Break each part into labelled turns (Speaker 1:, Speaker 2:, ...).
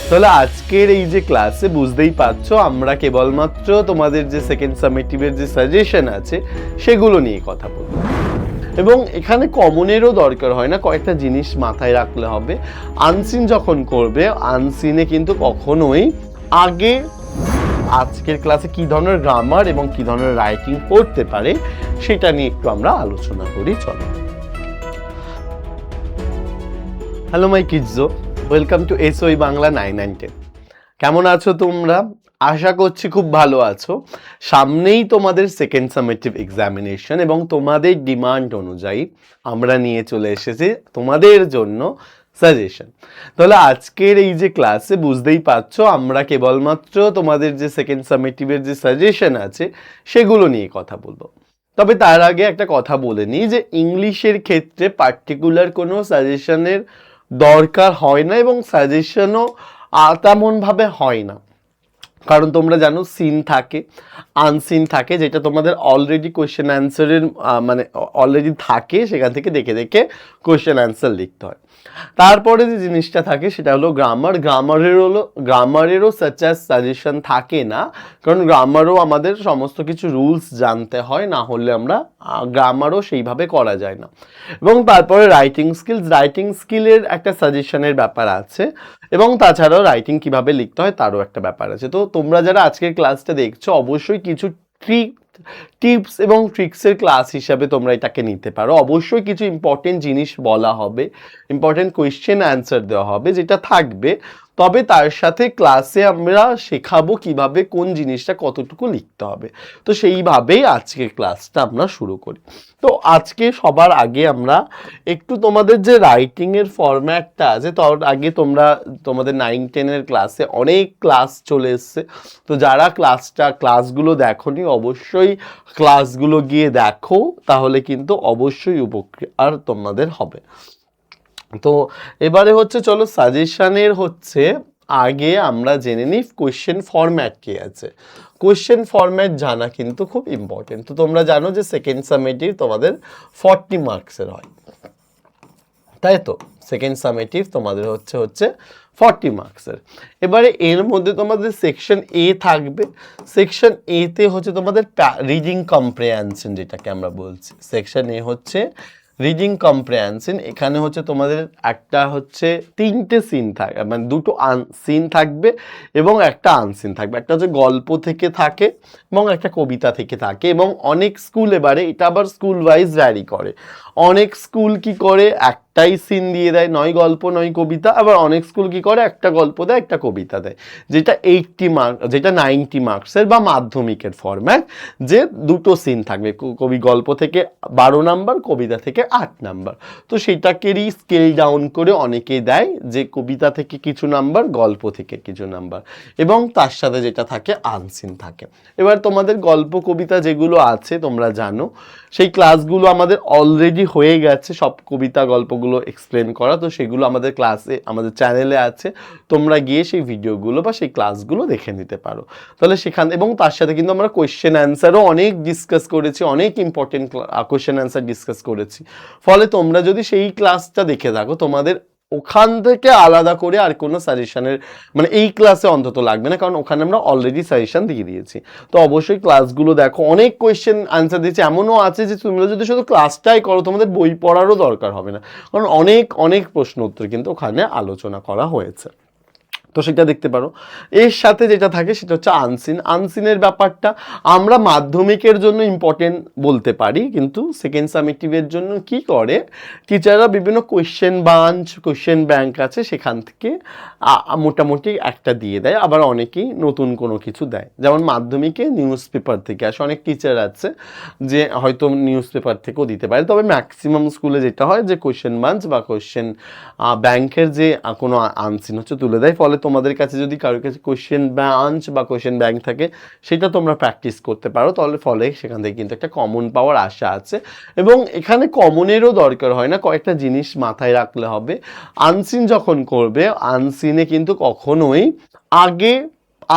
Speaker 1: তাহলে আজকের এই যে ক্লাসে বুঝতেই পারছো আমরা কেবলমাত্র তোমাদের যে সেকেন্ড সামেটিভের যে সাজেশন আছে সেগুলো নিয়ে কথা বলবো এবং এখানে কমনেরও দরকার হয় না, কয়েকটা জিনিস মাথায় রাখলে হবে। আনসিন যখন করবে, আনসিনে কিন্তু কখনোই আগে আজকের ক্লাসে কি ধরনের গ্রামার এবং কি ধরনের রাইটিং করতে পারে সেটা নিয়ে একটু আমরা আলোচনা করি। চলো। Hello my kiddos, welcome to SOE Bangla 9 and 10। কেমন আছো তোমরা? আশা করছি খুব ভালো আছো। সামনেই তোমাদের সেকেন্ড সামেটিভ এক্সামিনেশন এবং তোমাদের ডিমান্ড অনুযায়ী আমরা নিয়ে চলে এসেছি তোমাদের জন্য সাজেশন। তাহলে আজকের এই যে ক্লাসে বুঝতেই পারছো আমরা কেবলমাত্র তোমাদের যে সেকেন্ড সামেটিভের যে সাজেশন আছে সেগুলো নিয়ে কথা বলবো। তবে তার আগে একটা কথা বলে নিই যে ইংলিশের ক্ষেত্রে পার্টিকুলার কোনো সাজেশনের দরকার হয় না এবং সাজেশনও তেমনভাবে হয় না, কারণ তোমরা জানো সিন থাকে, আনসিন থাকে, যেটা তোমাদের অলরেডি কোয়েশ্চেন অ্যান্সারের মানে অলরেডি থাকে, সেখান থেকে দেখে দেখে কোয়েশ্চেন অ্যান্সার লিখতে হয়। তারপরে যে জিনিসটা থাকে সেটা হলো গ্রামার। গ্রামারেরও সাচ অ্যাজ সাজেশন থাকে না, কারণ গ্রামারও আমাদের সমস্ত কিছু রুলস জানতে হয়, না হলে আমরা গ্রামারও সেইভাবে করা যায় না। এবং তারপরে রাইটিং স্কিলের একটা সাজেশনের ব্যাপার আছে এবং তাছাড়াও রাইটিং কিভাবে লিখতে হয় তারও একটা ব্যাপার আছে। তো তোমরা যারা আজকের ক্লাসটা দেখছো অবশ্যই কিছু টিপস এবং ট্রিক্সের ক্লাস হিসাবে তোমরা এটাকে নিতে পারো। অবশ্যই কিছু ইম্পর্টেন্ট জিনিস বলা হবে, ইম্পর্টেন্ট কোয়েশ্চেন অ্যান্সার দেওয়া হবে যেটা থাকবে, তবে তার সাথে ক্লাসে আমরা শেখাবো কিভাবে কোন জিনিসটা কতটুকু লিখতে হবে। তো সেইভাবেই আজকের ক্লাসটা আমরা শুরু করি। তো আজকে সবার আগে আমরা একটু তোমাদের যে রাইটিংয়ের ফরম্যাটটা আছে, তার আগে তোমাদের 9-10-এর ক্লাসে অনেক ক্লাস চলে এসছে। তো যারা ক্লাসগুলো দেখোনি অবশ্যই ক্লাসগুলো গিয়ে দেখো, তাহলে কিন্তু অবশ্যই উপকার তোমাদের হবে। তো এবারে হচ্ছে চলো সাজেশনের আগে আমরা জেনে নিই কোয়েশ্চেন ফরম্যাট কি আছে। কোয়েশ্চেন ফরম্যাট জানা কিন্তু খুব ইম্পর্টেন্ট। তো তোমরা জানো যে সেকেন্ড সামেটিভ তোমাদের 40 মার্কসের হয়, তাই তো? সেকেন্ড সামেটিভ তোমাদের হচ্ছে 40 মার্কসের। এবারে এর মধ্যে তোমাদের সেকশন এ থাকবে। সেকশন এ তে হচ্ছে তোমাদের রিডিং কম্প্রিহেনশন, যেটাকে আমরা বলছি। সেকশন এ হচ্ছে রিডিং কম্প্রিহেনশন। এখানে হচ্ছে তোমাদের একটা হচ্ছে 3টে সিন থাকবে, মানে 2টো সিন থাকবে এবং একটা আনসিন থাকবে। একটা হচ্ছে গল্প থেকে থাকে এবং একটা কবিতা থেকে থাকে। এবং অনেক স্কুল, এবারে এটা আবার স্কুল ওয়াইজ ভ্যারি করে। অনেক স্কুল কি করে একটাই সিন দিয়ে দেয়, নয় গল্প নয় কবিতা। আবার অনেক স্কুল কি করে একটা গল্প দেয় একটা কবিতা দেয়, যেটা 90 মার্কসের বা মাধ্যমিকের ফরম্যাট, যে 2টো সিন থাকবে, গল্প থেকে 12 নাম্বার, কবিতা থেকে 8 নাম্বার। তো সেটাকেরই স্কেল ডাউন করে অনেকেই দেয় যে কবিতা থেকে কিছু নাম্বার, গল্প থেকে কিছু নাম্বার, এবং তার সাথে যেটা থাকে আনসিন থাকে। এবার তোমাদের গল্প কবিতা যেগুলো আছে তোমরা জানো, সেই ক্লাসগুলো আমাদের অলরেডি হয়ে গেছে, সব কবিতা গল্পগুলো এক্সপ্লেন করা। তো সেগুলো আমাদের ক্লাসে, আমাদের চ্যানেলে আছে, তোমরা গিয়ে সেই ভিডিওগুলো বা সেই ক্লাসগুলো দেখে নিতে পারো। তাহলে সেখানে, এবং তার সাথে কিন্তু আমরা কোয়েশ্চেন অ্যান্সারও অনেক ডিসকাস করেছি, অনেক ইম্পর্টেন্ট কোয়েশ্চেন অ্যান্সার ডিসকাস করেছি। ফলে তোমরা যদি সেই ক্লাসটা দেখে থাকো, তোমাদের ওখান থেকে আলাদা করে আর কোনো সাজেশনের মানে এই ক্লাসে অন্তত লাগবে না, কারণ ওখানে আমরা অলরেডি সাজেশন দিয়ে দিয়েছি। তো অবশ্যই ক্লাসগুলো দেখো, অনেক কোয়েশ্চেন আনসার দিয়েছি। এমনও আছে যে তোমরা যদি শুধু ক্লাসটাই করো, তোমাদের বই পড়ারও দরকার হবে না, কারণ অনেক প্রশ্ন উত্তর কিন্তু ওখানে আলোচনা করা হয়েছে। তো সেটা দেখতে পারো। এর সাথে যেটা থাকে সেটা হচ্ছে আনসিনের ব্যাপারটা আমরা মাধ্যমিকের জন্য ইম্পর্টেন্ট বলতে পারি, কিন্তু সেকেন্ড সামেটিভের জন্য কি করে টিচাররা বিভিন্ন কোয়েশ্চেন ব্যাংক আছে, সেখান থেকে মোটামুটি একটা দিয়ে দেয়। আবার অনেকেই নতুন কোনো কিছু দেয়, যেমন মাধ্যমিকে নিউজ পেপার থেকে আসে, অনেক টিচার আছে যে হয়তো নিউজ পেপার থেকেও দিতে পারে। তবে ম্যাক্সিমাম স্কুলে যেটা হয় যে কোয়েশ্চেন বাঞ্চ বা কোয়েশ্চেন ব্যাংকের যে কোনো আনসিন তুলে দেয়। ফলে তোমাদের কাছে যদি কারোর কাছে কোয়েশ্চেন বাঞ্চ বা কোয়েশ্চেন ব্যাংক থাকে, সেটা তোমরা প্র্যাকটিস করতে পারো। ফলে সেখান থেকে কিন্তু একটা কমন পাওয়ার আশা আছে। এবং এখানে কমনেরও দরকার হয় না, কয়েকটা জিনিস মাথায় রাখলে হবে। আনসিন যখন করবে, আনসিনে কিন্তু কখনোই আগে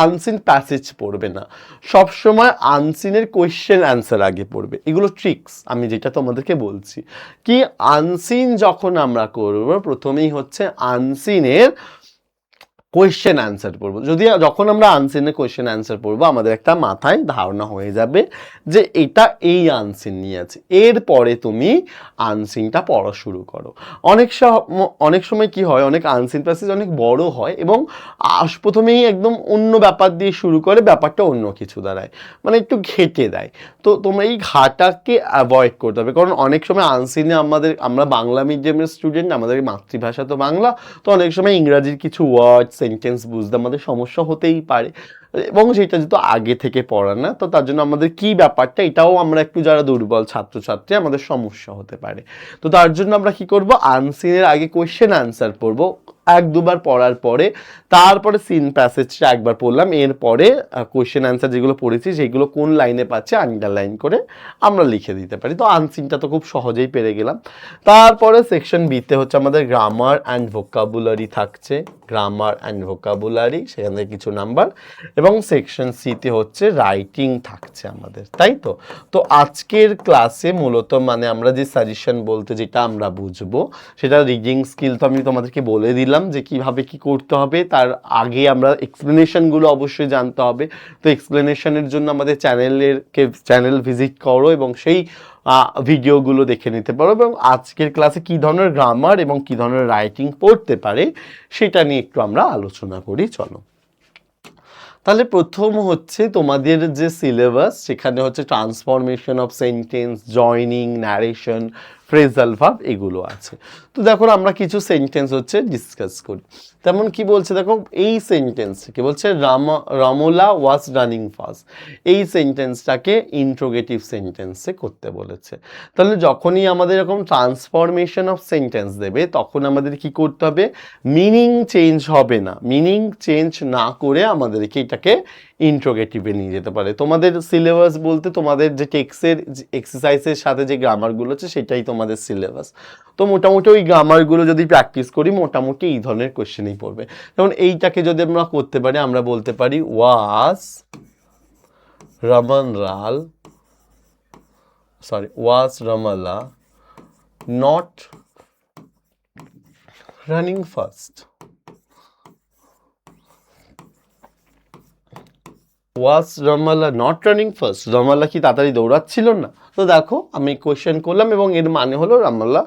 Speaker 1: আনসিন প্যাসেজ পড়বে না, সবসময় আনসিনের কোয়েশ্চেন অ্যান্সার আগে পড়বে। এগুলো ট্রিক্স আমি যেটা তোমাদেরকে বলছি। কি আনসিন যখন আমরা করব, প্রথমেই হচ্ছে আনসিনের কোয়েশ্চেন অ্যান্সার পড়বো। যদি যখন আমরা আনসিনে কোয়েশ্চেন অ্যান্সার পড়বো আমাদের একটা মাথায় ধারণা হয়ে যাবে যে এটা এই আনসিন নিয়ে আছে, এরপরে তুমি আনসিনটা পড়া শুরু করো। অনেক সময় কি হয়, অনেক আনসিন প্যাসেজ অনেক বড় হয় এবং প্রথমেই একদম অন্য ব্যাপার দিয়ে শুরু করে ব্যাপারটা অন্য কিছু দাঁড়ায়, মানে একটু ঘেটে দেয়। তো তোমরা এই ঘাটাকে অ্যাভয়েড করতে হবে, কারণ অনেক সময় আনসিনে আমরা বাংলা মিডিয়ামের স্টুডেন্ট, আমাদের মাতৃভাষা তো বাংলা, তো অনেক সময় ইংরাজির কিছু ওয়ার্ড সেন্টেন্স বুঝতে আমাদের সমস্যা হতেই পারে, এবং সেটা যেহেতু আগে থেকে পড়া না, তো তার জন্য আমাদের কি ব্যাপারটা এটাও আমরা একটু যারা দুর্বল ছাত্রছাত্রী আমাদের সমস্যা হতে পারে। তো তার জন্য আমরা কি করব, আনসিনের আগে কোয়েশ্চেন আনসার পড়বো এক দুবার পড়ার পরে, তারপরে সিন প্যাসেজটা একবার পড়লাম, এরপরে কোয়েশ্চেন অ্যান্সার যেগুলো পড়েছি সেগুলো কোন লাইনে পাচ্ছে আন্ডারলাইন করে আমরা লিখে দিতে পারি। তো আনসিনটা তো খুব সহজেই পেরে গেলাম। তারপরে সেকশন বিতে হচ্ছে আমাদের গ্রামার অ্যান্ড ভোকাবুলারি থাকছে, গ্রামার অ্যান্ড ভোকাবুলারি, সেখান থেকে কিছু নাম্বার, এবং সেকশন সিতে হচ্ছে রাইটিং থাকছে আমাদের, তাই তো। তো আজকের ক্লাসে মূলত মানে আমরা যে সাজেশন বলতে যেটা আমরা বুঝবো সেটা রিডিং স্কিল তো আমি তোমাদেরকে বলে দিলাম যে কিভাবে কি করতে হবে, তার আগে আমরা এক্সপ্লেনেশনগুলো অবশ্যই জানতে হবে। তো এক্সপ্লেনেশনের জন্য আমাদের চ্যানেল ভিজিট করো এবং সেই ভিডিওগুলো দেখে নিতে পারো, এবং আজকের ক্লাসে কী ধরনের গ্রামার এবং কী ধরনের রাইটিং পড়তে পারে সেটা নিয়ে একটু আমরা আলোচনা করি, চলো। তাহলে প্রথম হচ্ছে তোমাদের যে সিলেবাস, সেখানে হচ্ছে transformation of sentence, joining, narration, phrasal verb এগুলো আছে। তো দেখো আমরা কিছু সেন্টেন্স হচ্ছে ডিসকাস করি। তেমন কি বলছে দেখো, এই সেন্টেন্স কি বলছে, রামোলা ওয়াজ রানিং ফাস্ট, এই সেন্টেন্সটাকে ইন্ট্রোগেটিভ সেন্টেন্সে করতে বলেছে। তাহলে যখনই আমাদের এরকম ট্রান্সফরমেশন অফ সেন্টেন্স দেবে তখন আমাদের কি করতে হবে, মিনিং চেঞ্জ হবে না, মিনিং চেঞ্জ না করে আমাদেরকে এটাকে ইন্ট্রোগেটিভে নিয়ে যেতে পারে। তোমাদের সিলেবাস বলতে তোমাদের যে টেক্সটের এক্সারসাইজের সাথে যে গ্রামারগুলো আছে সেটাই তোমাদের সিলেবাস। তো মোটামুটি ওই গ্রামারগুলো যদি প্র্যাকটিস করি মোটামুটি এই ধরনের কোয়েশ্চেনই পড়বে। যেমন এইটাকে যদি আমরা করতে পারি, আমরা বলতে পারি was Ramala not running fast. Was Ramala not running first, Ramala কি তাড়াতাড়ি দৌড়াচ্ছিল না? তো দেখো আমি কোয়েশ্চেন করলাম এবং এর মানে হলো রামালা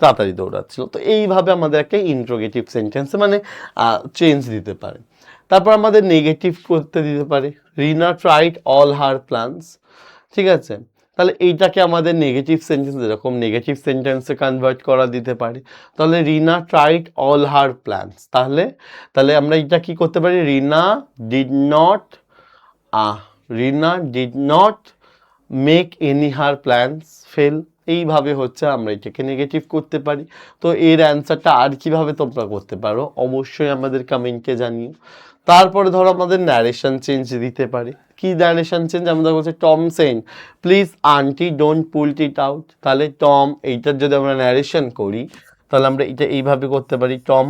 Speaker 1: তাড়াতাড়ি দৌড়াচ্ছিল। তো এইভাবে আমাদের একটা ইন্ট্রোগেটিভ সেন্টেন্স মানে চেঞ্জ দিতে পারে। তারপর আমাদের নেগেটিভ করতে দিতে পারে, Rina tried all her plans, ঠিক আছে। তাহলে এইটাকে আমাদের নেগেটিভ সেন্টেন্স, এরকম নেগেটিভ সেন্টেন্সে কনভার্ট করা দিতে পারি। তাহলে Rina tried all her plans, তাহলে আমরা এটা কি করতে পারি, Rina did not make any her plans fail, এইভাবে হচ্ছে আমরা এটাকে নেগেটিভ করতে পারি। তো এর অ্যান্সারটা আর কিভাবে তোমরা করতে পারো অবশ্যই আমাদের কমেন্টে জানিও। তারপরে ধরো আমাদের ন্যারেশন চেঞ্জ দিতে পারি। কি ন্যারেশন চেঞ্জ, আমাদের বলছে Tom Sen please aunty don't pool it out, তাহলে টম এইটার যদি আমরা ন্যারেশন করি তাহলে আমরা এটা এইভাবে করতে পারি, Tom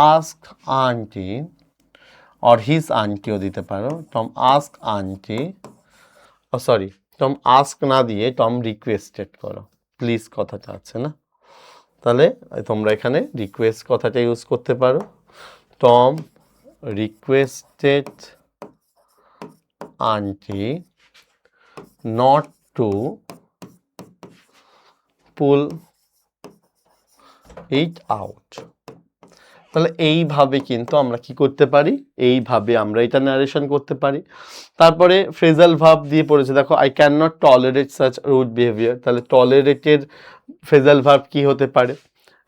Speaker 1: ask aunty, or his আন্টিও দিতে পারো, Tom ask aunty, Tom ask না দিয়ে টম রিকোয়েস্টেড করো, প্লিজ কথাটা আছে না, তাহলে তোমরা এখানে রিকোয়েস্ট কথাটা ইউজ করতে পারো, Tom requested aunty not to pool it out. তাহলে এইভাবে কিন্তু আমরা কি করতে পারি, এইভাবে আমরা এটা ন্যারেশন করতে পারি। তারপরে ফ্রেজাল ভার্ব দিয়ে পড়েছে দেখো, I can not tolerate such rude behaviour, তাহলে টলারেটের ফ্রেজাল ভার্ব কি হতে পারে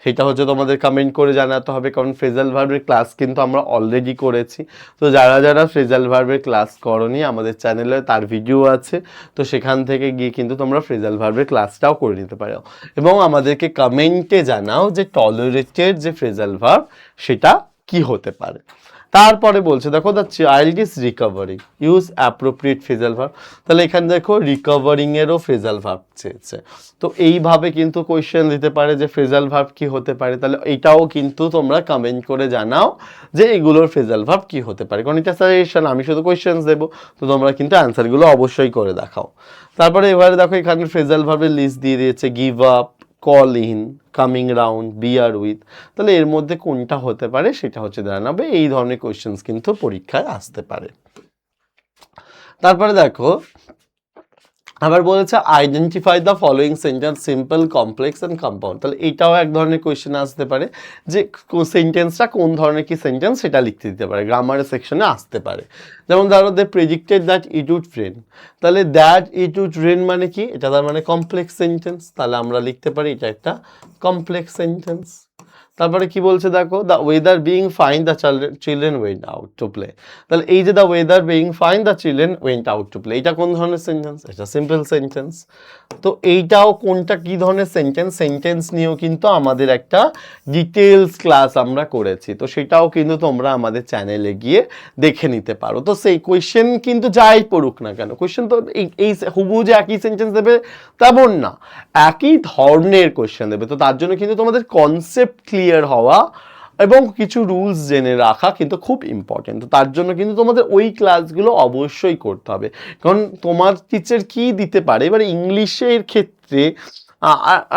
Speaker 1: সেটা হচ্ছে তোমাদের কমেন্ট করে জানাতে হবে, কারণ ফ্রেজাল ভার্বের ক্লাস কিন্তু আমরা অলরেডি করেছি। তো যারা ফ্রেজাল ভার্বের ক্লাস করোনি আমাদের চ্যানেলে তার ভিডিও আছে, তো সেখান থেকে গিয়ে কিন্তু তোমরা ফ্রেজাল ভার্বের ক্লাসটাও করে নিতে পারো এবং আমাদেরকে কমেন্টে জানাও যে টলারেটের যে ফ্রেজাল ভার্ব সেটা কি হতে পারে। তারপরে বলছে দেখো, the child is recovering use appropriate phrasal verb, তাহলে এখানে দেখো রিকভারিং এরও ফ্রেজাল ভার্ব চেয়েছে। তো এইভাবে কিন্তু কোয়েশ্চেন দিতে পারে যে ফ্রেজাল ভার্ব কি হতে পারে, তাহলে এটাও কিন্তু তোমরা কমেন্ট করে জানাও যে এগুলোর ফ্রেজাল ভার্ব কি হতে পারে, কারণ এটা সাজেশন, আমি শুধু কোয়েশ্চেন দেবো, তো তোমরা কিন্তু অ্যান্সারগুলো অবশ্যই করে দেখাও। তারপরে এবারে দেখো এখানে ফ্রেজাল ভার্বের লিস্ট দিয়ে দিয়েছে, give up, call in, coming round, bear with, তাহলে এর মধ্যে কোনটা হতে পারে সেটা হচ্ছে দাঁড়াবে। এই ধরনের কোয়েশ্চেন্স কিন্তু পরীক্ষায় আসতে পারে। তারপরে দেখো আবার বলেছে identify the following sentence simple, complex and compound. তাহলে এটাও এক ধরনের কোয়েশ্চেন আসতে পারে যে সেন্টেন্সটা কোন ধরনের কি সেন্টেন্স সেটা লিখতে দিতে পারে, গ্রামারের সেকশনে আসতে পারে। যেমন ধরো they predicted that it would rain, তাহলে দ্যাট ইট উড রেন মানে কি, এটা তার মানে কমপ্লেক্স সেন্টেন্স, তাহলে আমরা লিখতে পারি এটা একটা কমপ্লেক্স সেন্টেন্স। তারপরে কি বলছে দেখো, the weather being fine the children went out to play, তাহলে এই যে the weather being fine the children went out to play, এটা কোন ধরনের সেন্টেন্স, এটা সিম্পল সেন্টেন্স। তো এইটাও কোনটা কি ধরনের সেন্টেন্স, সেন্টেন্স নিয়েও কিন্তু আমাদের একটা ডিটেলস ক্লাস আমরা করেছি, তো সেটাও কিন্তু তোমরা আমাদের চ্যানেলে গিয়ে দেখে নিতে পারো। তো সেই কোয়েশ্চেন কিন্তু যাই পড়ুক না কেন, কোয়েশ্চেন তো এই হুবহু যে একই সেন্টেন্স দেবে তেমন না, একই ধরনের কোয়েশ্চেন দেবে। তো তার জন্য কিন্তু তোমাদের কনসেপ্ট ক্লিয়ার হওয়া এবং কিছু রুলস জেনে রাখা কিন্তু খুব ইম্পর্টেন্ট। তো তার জন্য কিন্তু তোমাদের ওই ক্লাসগুলো অবশ্যই করতে হবে, কারণ তোমার টিচার কি দিতে পারে, এবার ইংলিশের ক্ষেত্রে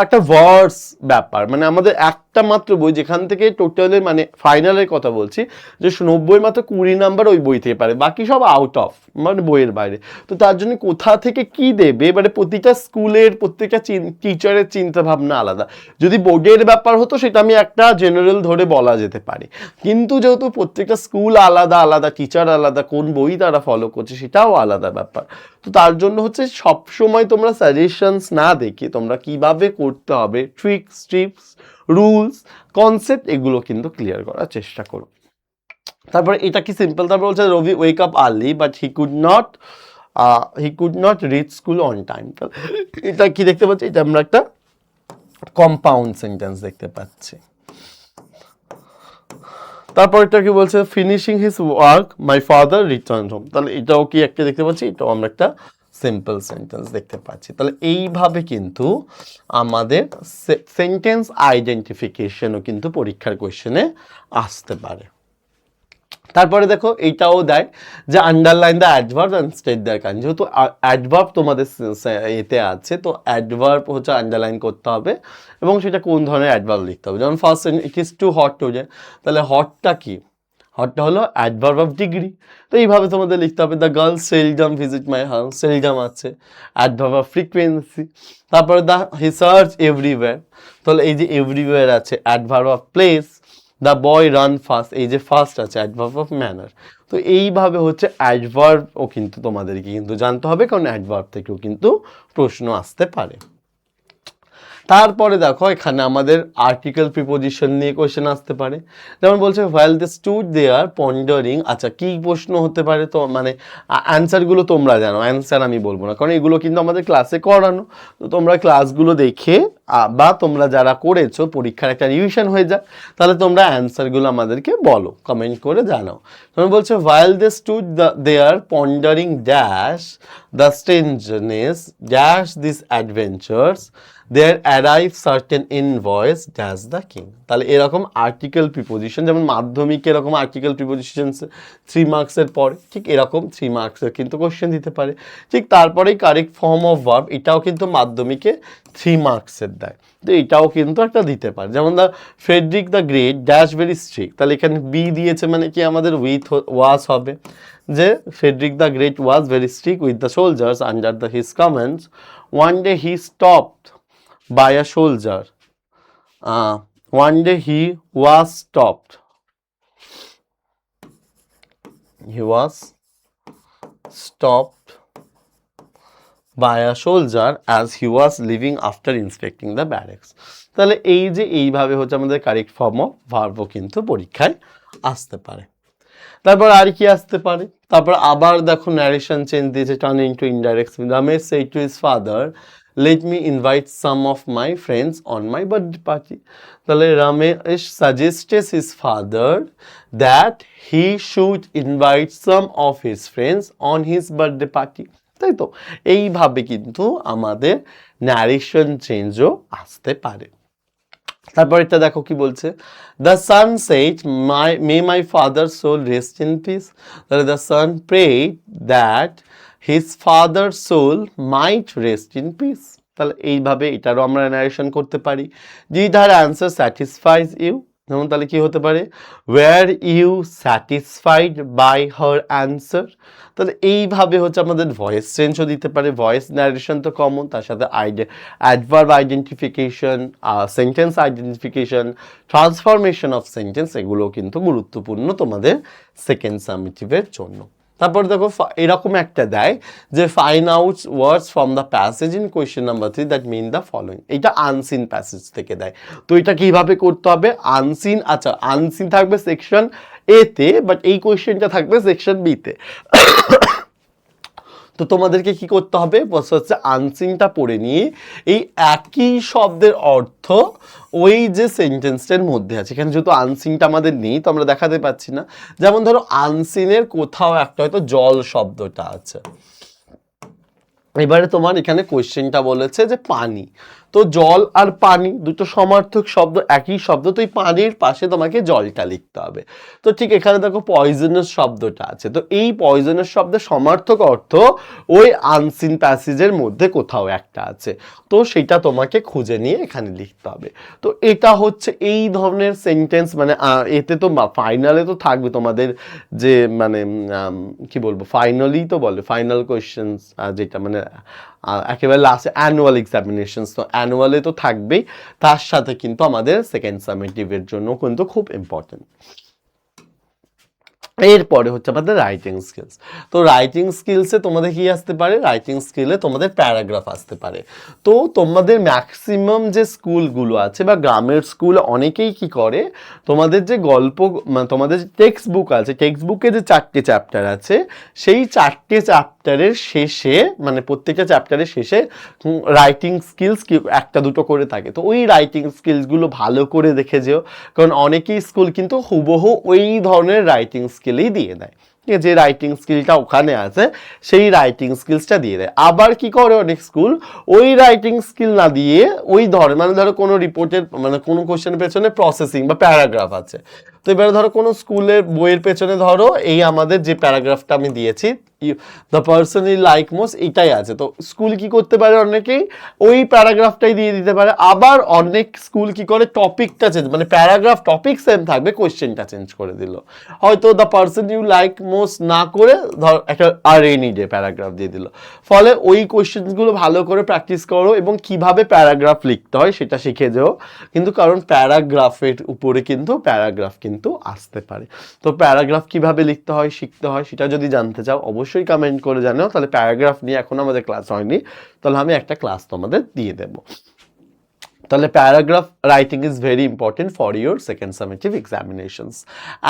Speaker 1: একটা ভার্স ব্যাপার, মানে আমাদের একটা মাত্র বই যেখান থেকে টোটালের মানে ফাইনালের কথা বলছি, যে 90 মাত্র 20 নাম্বার ওই বই থেকে পারে, বাকি সব আউট অফ মানে বইয়ের বাইরে। তো তার জন্য কোথা থেকে কি দেবে, এবারে প্রতিটা স্কুলের প্রত্যেকটা টিচারের চিন্তা ভাবনা আলাদা। যদি বোর্ডের ব্যাপার হতো সেটা আমি একটা জেনারেল ধরে বলা যেতে পারে, কিন্তু যেহেতু প্রত্যেকটা স্কুল আলাদা আলাদা, টিচার আলাদা, কোন বই তারা ফলো করছে সেটাও আলাদা ব্যাপার। তো তার জন্য হচ্ছে সবসময় তোমরা সাজেশনস না দেখে তোমরা কিভাবে করতে হবে, ট্রিক্স, টিপস, রুলস, কনসেপ্ট, এগুলো কিন্তু ক্লিয়ার করার চেষ্টা করো। তারপরে এটা কি সিম্পল, তারপর বলছে Rabi wake up early but he could not reach school on time. এটা কি দেখতে পাচ্ছি, এটা আমরা একটা কম্পাউন্ড সেন্টেন্স দেখতে পাচ্ছি। তারপর এটা কি বলছে, finishing his work my father return home, তাহলে এটাও কি একটা দেখতে পাচ্ছি, এটাও আমরা একটা সিম্পল সেন্টেন্স দেখতে পাচ্ছি। তাহলে এইভাবে কিন্তু আমাদের সেন্টেন্স আইডেন্টিফিকেশনও কিন্তু পরীক্ষার কোয়েশ্চেনে আসতে পারে। তারপরে দেখো এইটাও দেয় যে underline the adverb and state their kind, যেহেতু অ্যাডভার্ব তোমাদের এতে আছে, তো অ্যাডভার্ব হচ্ছে আন্ডারলাইন করতে হবে এবং সেটা কোন ধরনের অ্যাডভার্ব লিখতে হবে। যেমন first it is too hot today, তাহলে হটটা কি, হটটা হলো অ্যাডভার্ব অফ ডিগ্রি, তো এইভাবে তোমাদের লিখতে হবে। The girls seldom visit my house, seldom আছে অ্যাডভার্ব অফ ফ্রিকোয়েন্সি। তারপরে দ্য হি সার্চ এভরিওয়্যার, তাহলে এই যে এভরিওয়্যার আছে adverb of place. The boy run fast, এই যে ফাস্ট আছে অ্যাডভার্ব অফ ম্যানার। তো এইভাবে হচ্ছে অ্যাডভার্বও কিন্তু তোমাদেরকে কিন্তু জানতে হবে, কারণ অ্যাডভার্ব থেকেও কিন্তু প্রশ্ন আসতে পারে। তারপরে দেখো এখানে আমাদের আর্টিকেল প্রিপোজিশন নিয়ে কোয়েশ্চেন আসতে পারে। যেমন বলছে হোয়াইল দে স্টুড দেয়ার পন্ডারিং, আচ্ছা কি প্রশ্ন হতে পারে, তো মানে অ্যান্সারগুলো তোমরা জানো, অ্যান্সার আমি বলবো না, কারণ এগুলো কিন্তু আমাদের ক্লাসে করানো। তো তোমরা ক্লাসগুলো দেখে বা তোমরা যারা করেছো পরীক্ষার একটা রিভিশন হয়ে যায়, তাহলে তোমরা অ্যান্সারগুলো আমাদেরকে বলো, কমেন্ট করে জানাও। তোমরা বলছো while they stood there pondering dash the strangeness dash this adventures there arrive certain invoice dash the king, তাহলে এরকম আর্টিকেল প্রিপোজিশন, যেমন মাধ্যমিকে এরকম আর্টিকেল প্রিপোজিশন 3 মার্কসের পরে, ঠিক এরকম 3 মার্কসের কিন্তু কোশ্চেন দিতে পারে। ঠিক তারপরেই কারেক্ট ফর্ম অফ ভার্ব, এটাও কিন্তু মাধ্যমিকে 3 মার্কসের দেয়, তো এটাও কিন্তু একটা দিতে পারে। যেমন the Frederick the great dash very strict, তাহলে এখানে বি দিয়েছে মানে কি আমাদের উইথ ওয়াজ হবে, যে Frederick the great was very strict with the soldiers under the his commands, one day he stopped by a soldier. One day he was stopped. He was stopped by a soldier as he was leaving after inspecting the barracks. তাহলে এই যে এইভাবে হচ্ছে আমাদের correct form of ভার্বও কিন্তু পরীক্ষায় আসতে পারে। তারপর আর কি আসতে পারে, তারপর আবার দেখো ন্যারেশন চেঞ্জ দিয়েছে, turn into indirect. Ramesh said to his father, let me invite some of my friends on my birthday party. তাহলে Ramesh suggested his father that he should invite some of his friends on his birthday party, তাই তো এইভাবে কিন্তু আমাদের narration চেঞ্জও আসতে পারে। তারপর এটা দেখো কি বলছে, the son said may my father soul rest in peace, তাহলে the son prayed that his father soul might rest in peace, তাহলে এইভাবে এটারও আমরা ন্যারেশন করতে পারি। Did her answer satisfies you, যেমন তাহলে কি হতে পারে, were you satisfied by her answer. তাহলে এইভাবে হচ্ছে আমাদের ভয়েস চেঞ্জও দিতে পারে, ভয়েস ন্যারেশন তো কমন, তার সাথে adverb identification, sentence identification, transformation of sentence, এগুলো কিন্তু গুরুত্বপূর্ণ তোমাদের সেকেন্ড সামেটিভের জন্য। তারপর দেখো এরকম একটা দেয় যে find out words from the passage in question number 3 that mean the following. এটা আনসিন প্যাসেজ থেকে দেয়। তো এটা কিভাবে করতে হবে, আনসিন, আচ্ছা আনসিন থাকবে সেকশন এতে, বাট এই কোয়েশ্চেনটা থাকবে সেকশন বিতে। তো তোমাদেরকে কি করতে হবে, হচ্ছে আনসিনটা পড়ে নিয়ে এই একই শব্দের অর্থ ওই যে সেন্টেন্সটার মধ্যে আছে, এখানে যেহেতু আনসিনটা আমাদের নেই তো আমরা দেখাতে পাচ্ছি না। যেমন ধরো আনসিনের কোথাও একটা হয়তো জল শব্দটা আছে, এবারে তোমার এখানে কোয়েশ্চেনটা বলেছে যে পানি, তো জল আর পানি দুটো সমার্থক শব্দ, একই শব্দ, তো এই পানির পাশে তোমাকে জলটা লিখতে হবে। তো ঠিক এখানে দেখো পয়জনাস শব্দটা আছে, তো এই পয়জনাস শব্দের সমার্থক অর্থ ওই আনসিন প্যাসেজের মধ্যে কোথাও একটা আছে, তো সেটা তোমাকে খুঁজে নিয়ে এখানে লিখতে হবে। তো এটা হচ্ছে এই ধরনের সেন্টেন্স, মানে এতে তো ফাইনালে তো থাকবে তোমাদের যে মানে কি বলবো, ফাইনালি তো বলে ফাইনাল কোয়েশ্চেন্স, যেটা মানে একেবারে লাস্টে অ্যানুয়াল এক্সামিনেশনস, তো অ্যানুয়ালে তো থাকবেই, তার সাথে কিন্তু আমাদের সেকেন্ড সামেটিভের জন্য কিন্তু খুব ইম্পর্টেন্ট। এরপরে হচ্ছে আমাদের রাইটিং স্কিলস। তো রাইটিং স্কিলসে তোমাদের কি আসতে পারে, রাইটিং স্কিলে তোমাদের প্যারাগ্রাফ আসতে পারে। তো তোমাদের ম্যাক্সিমাম যে স্কুলগুলো আছে বা গ্রামের স্কুল অনেকেই কি করে, তোমাদের যে গল্প মানে তোমাদের যে টেক্সট বুক আছে, টেক্সট বুকে যে 4টে চ্যাপ্টার আছে, সেই 4টে চ্যাপ্টারের শেষে মানে প্রত্যেকটা চ্যাপ্টারের শেষে রাইটিং স্কিলস কি একটা দুটো করে থাকে। তো ওই রাইটিং স্কিলসগুলো ভালো করে দেখে যেও, কারণ অনেকেই স্কুল কিন্তু হুবহু ওই ধরনের রাইটিং স্কিলই দিয়ে দেয়, যে রাইটিং স্কিলটা ওখানে আছে সেই রাইটিং স্কিলসটা দিয়ে দেয়। আবার কি করে অনেক স্কুল ওই রাইটিং স্কিল না দিয়ে ওই ধরে, মানে ধরো কোনো রিপোর্টের মানে কোনো কোশ্চেনের পেছনে প্রসেসিং বা প্যারাগ্রাফ আছে, তো এবারে ধরো কোনো স্কুলের বইয়ের পেছনে ধরো এই আমাদের যে প্যারাগ্রাফটা আমি দিয়েছি the person you like most, এটাই আছে। তো স্কুল কি করতে পারে, অনেকেই ওই প্যারাগ্রাফটাই দিয়ে দিতে পারে। আবার অনেক স্কুল কি করে টপিকটা চেঞ্জ, মানে প্যারাগ্রাফ টপিক সেম থাকবে, কোয়েশ্চেনটা চেঞ্জ করে দিল, হয়তো the person you like most না করে ধর একটা আর রেনি ডে প্যারাগ্রাফ দিয়ে দিল। ফলে ওই কোয়েশ্চেনগুলো ভালো করে প্র্যাকটিস করো এবং কিভাবে প্যারাগ্রাফ লিখতে হয় সেটা শিখে যাও, কিন্তু কারণ প্যারাগ্রাফের উপরে কিন্তু প্যারাগ্রাফ কিন্তু আসতে পারে। তো প্যারাগ্রাফ কিভাবে লিখতে হয় শিখতে হয় সেটা যদি জানতে চাও অবশ্যই কমেন্ট করে জানাও। তাহলে প্যারাগ্রাফ নিয়ে এখন আমাদের ক্লাস হয়নি, তাহলে আমি একটা ক্লাস তোমাদের দিয়ে দেবো। তাহলে paragraph writing is very important for your second summative examinations,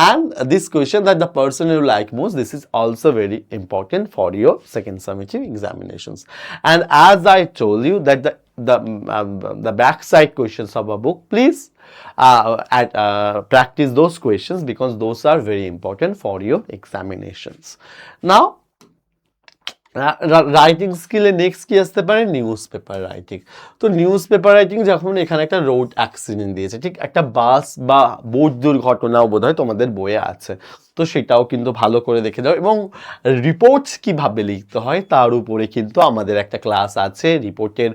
Speaker 1: and this question that the person you like most, this is also very important for your second summative examinations. And as I told you that the backside questions of a book, please practice those questions because those are very important for your examinations. Now writing স্কিলে next কি আসতে পারে, newspaper writing. তো newspaper writing যখন এখানে একটা road accident দিয়েছে, ঠিক একটা বাস বা বোট দুর্ঘটনাও বোধ হয় তোমাদের বইয়ে আছে, তো সেটাও কিন্তু ভালো করে দেখে দাও। এবং রিপোর্টস কিভাবে লিখতে হয় তার উপরে কিন্তু আমাদের একটা ক্লাস আছে রিপোর্টের।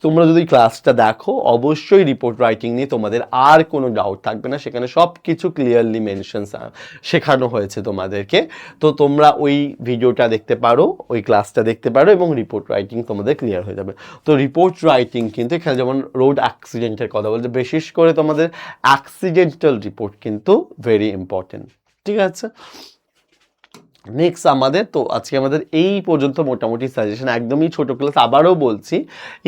Speaker 1: তোমরা যদি ক্লাসটা দেখো অবশ্যই রিপোর্ট রাইটিং নিয়ে তোমাদের আর কোনো ডাউট থাকবে না, সেখানে সব কিছু ক্লিয়ারলি মেনশন শেখানো হয়েছে তোমাদেরকে। তো তোমরা ওই ভিডিওটা দেখতে পারো, ওই ক্লাসটা দেখতে পারো এবং রিপোর্ট রাইটিং তোমাদের ক্লিয়ার হয়ে যাবে। তো রিপোর্ট রাইটিং কিন্তু এখানে যেমন রোড অ্যাক্সিডেন্টের কথা বলতে, বিশেষ করে তোমাদের অ্যাক্সিডেন্টাল রিপোর্ট কিন্তু ভেরি ইম্পর্টেন্ট, ঠিক আছে। নেক্সট আমাদের তো আজকে আমাদের এই পর্যন্ত মোটামুটি সাজেশন, একদমই ছোট ক্লাস। আবারও বলছি,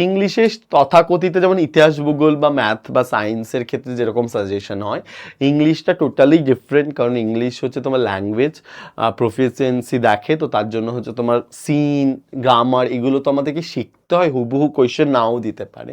Speaker 1: ইংলিশে তথাকথিত যেমন ইতিহাস ভূগোল বা ম্যাথ বা সায়েন্সের ক্ষেত্রে যেরকম সাজেশন হয়, ইংলিশটা টোটালি ডিফারেন্ট, কারণ ইংলিশ হচ্ছে তোমার ল্যাঙ্গুয়েজ প্রফিসিয়েন্সি দেখে, তো তার জন্য হচ্ছে তোমার সিন গ্রামার এগুলো তো আমাদেরকে শিখতে হয়, হুবহু কোয়েশ্চেন নাও দিতে পারে।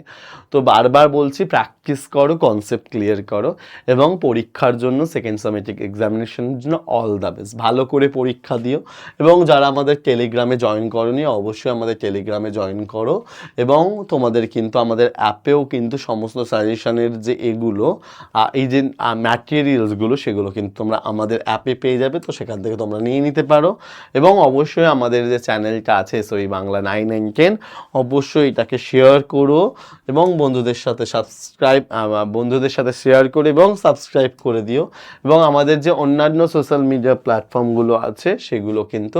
Speaker 1: তো বারবার বলছি প্র্যাকটিস করো, কনসেপ্ট ক্লিয়ার করো এবং পরীক্ষার জন্য সেকেন্ড সামেটিক এক্সামিনেশনের জন্য অল দ্য বেস্ট। ভালো করে পরীক্ষা দিও এবং যারা আমাদের টেলিগ্রামে জয়েন করোনি অবশ্যই আমাদের টেলিগ্রামে জয়েন করো, এবং তোমাদের কিন্তু আমাদের অ্যাপেও কিন্তু সমস্ত সাজেশনের যে এগুলো এই যে ম্যাটেরিয়ালসগুলো সেগুলো কিন্তু তোমরা আমাদের অ্যাপে পেয়ে যাবে, তো সেখান থেকে তোমরা নিয়ে নিতে পারো। এবং অবশ্যই আমাদের যে চ্যানেলটা আছে এসওই বাংলা 9 and 10 অবশ্যই এটাকে শেয়ার করো এবং বন্ধুদের সাথে শেয়ার করে এবং সাবস্ক্রাইব করে দিও, এবং আমাদের যে অন্যান্য সোশ্যাল মিডিয়া প্ল্যাটফর্মগুলো আছে সেগুলো কিন্তু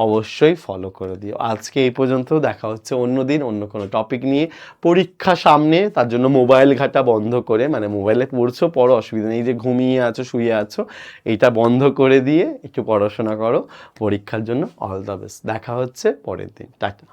Speaker 1: অবশ্যই ফলো করে দিও। আজকে এই পর্যন্ত, দেখা হচ্ছে অন্য দিন অন্য কোনো টপিক নিয়ে। পরীক্ষা সামনে, তার জন্য মোবাইল ঘাটা বন্ধ করে, মানে মোবাইলে পড়ছো পড়ো, অসুবিধা নেই, যে ঘুমিয়ে আছো শুয়ে আছো এইটা বন্ধ করে দিয়ে একটু পড়াশোনা করো পরীক্ষার জন্য। অল দ্য বেস্ট, দেখা হচ্ছে পরের দিন, টাটা।